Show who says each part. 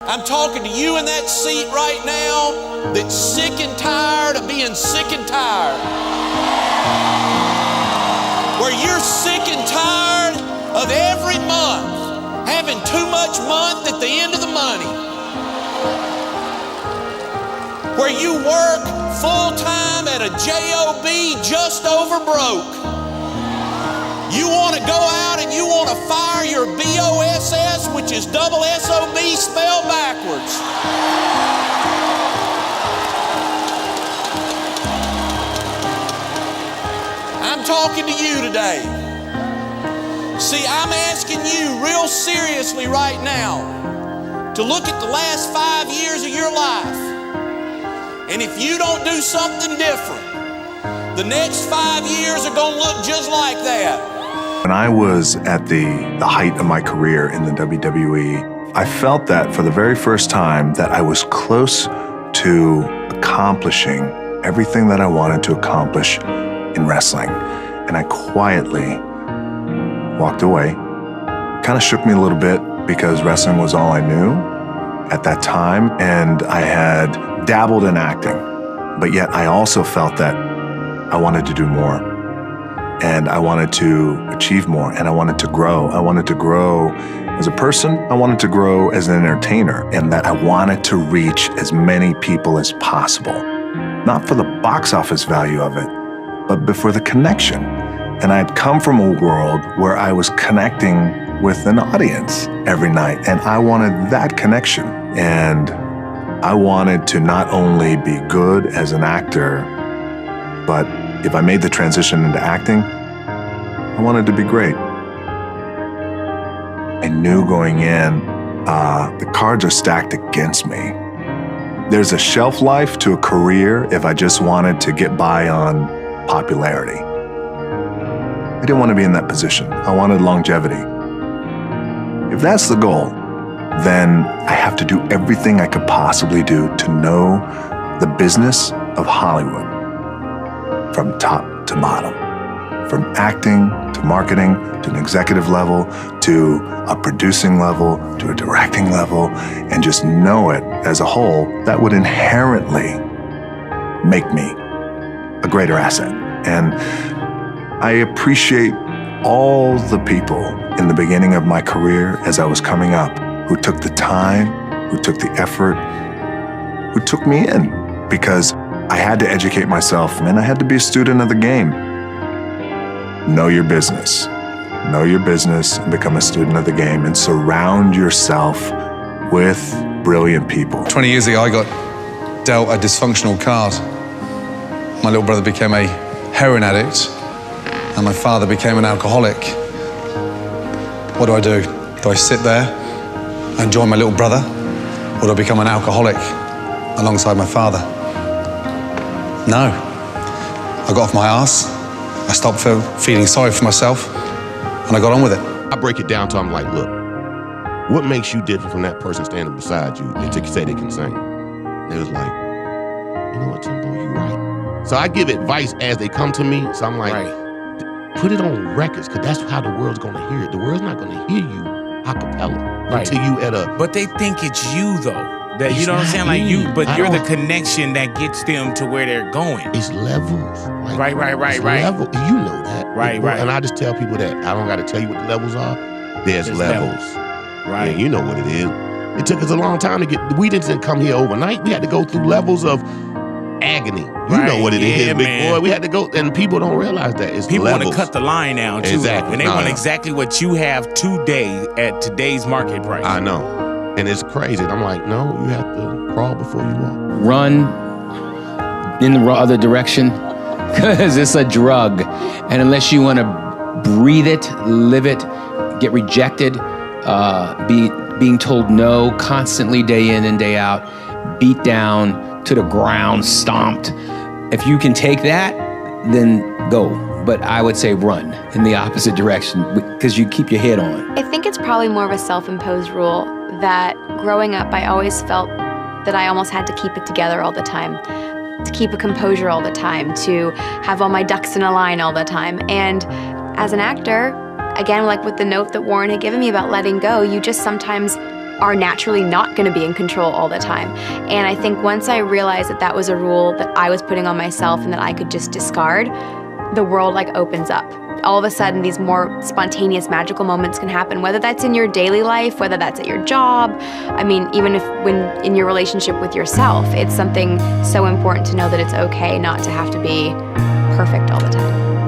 Speaker 1: I'm talking to you in that seat right now that's sick and tired of being sick and tired. Where you're sick and tired of every month having too much month at the end of the money. Where you work full-time at a job just over broke. You want to go out and you want to fire your BOSS, which is double SOB spelled backwards. I'm talking to you today. See, I'm asking you real seriously right now to look at the last 5 years of your life. And if you don't do something different, the next 5 years are going to look just like that.
Speaker 2: When I was at the height of my career in the WWE, I felt that for the very first time that I was close to accomplishing everything that I wanted to accomplish in wrestling. And I quietly walked away. Kind of shook me a little bit because wrestling was all I knew at that time, and I had dabbled in acting, but yet I also felt that I wanted to do more, and I wanted to achieve more, and I wanted to grow. I wanted to grow as a person, I wanted to grow as an entertainer, and that I wanted to reach as many people as possible. Not for the box office value of it, but for the connection. And I had come from a world where I was connecting with an audience every night, and I wanted that connection. And I wanted to not only be good as an actor, but if I made the transition into acting, I wanted to be great. I knew going in, the cards are stacked against me. There's a shelf life to a career if I just wanted to get by on popularity. I didn't want to be in that position. I wanted longevity. If that's the goal, then I have to do everything I could possibly do to know the business of Hollywood from top to bottom, from acting to marketing to an executive level to a producing level to a directing level, and just know it as a whole. That would inherently make me a greater asset. And I appreciate all the people in the beginning of my career as I was coming up who took the time, who took the effort, who took me in, because I had to educate myself and I had to be a student of the game. Know your business. Know your business and become a student of the game, and surround yourself with brilliant people.
Speaker 3: 20 years ago, I got dealt a dysfunctional card. My little brother became a heroin addict, and my father became an alcoholic. What do? Do I sit there and join my little brother, or do I become an alcoholic alongside my father? No. I got off my ass, I stopped feeling sorry for myself, and I got on with it.
Speaker 4: I break it down to them like, look, what makes you different from that person standing beside you and to say they can sing? They was like, you know what, Timbo, you right. So I give advice as they come to me, so I'm like, put it on records, because that's how the world's gonna hear it. The world's not gonna hear you a cappella until you at a...
Speaker 5: But they think it's you, though. That, you know what I'm saying? Like you, but you're the connection that gets them to where they're going.
Speaker 4: It's levels. Like,
Speaker 5: Right.
Speaker 4: Level, you know that.
Speaker 5: Right.
Speaker 4: And I just tell people that I don't got to tell you what the levels are. There's levels.
Speaker 5: Right.
Speaker 4: And you know what it is. It took us a long time to get... We didn't come here overnight. We had to go through levels of agony. You know what it is, big boy. We had to go, and people don't realize that. It's
Speaker 5: people
Speaker 4: levels.
Speaker 5: want to cut the line down, too.
Speaker 4: Exactly.
Speaker 5: And they want exactly what you have today at today's market price.
Speaker 4: I know. And it's crazy. And I'm like, no, you have to crawl before you walk.
Speaker 6: Run in the other direction, because it's a drug. And unless you want to breathe it, live it, get rejected, being told no constantly day in and day out, beat down to the ground, stomped. If you can take that, then go. But I would say run in the opposite direction, because you keep your head on.
Speaker 7: I think it's probably more of a self-imposed rule that growing up, I always felt that I almost had to keep it together all the time, to keep a composure all the time, to have all my ducks in a line all the time. And as an actor, again, like with the note that Warren had given me about letting go, you just sometimes are naturally not going to be in control all the time. And I think once I realized that that was a rule that I was putting on myself and that I could just discard, the world like opens up. All of a sudden, these more spontaneous, magical moments can happen, whether that's in your daily life, whether that's at your job. I mean, even if when in your relationship with yourself, it's something so important to know that it's okay not to have to be perfect all the time.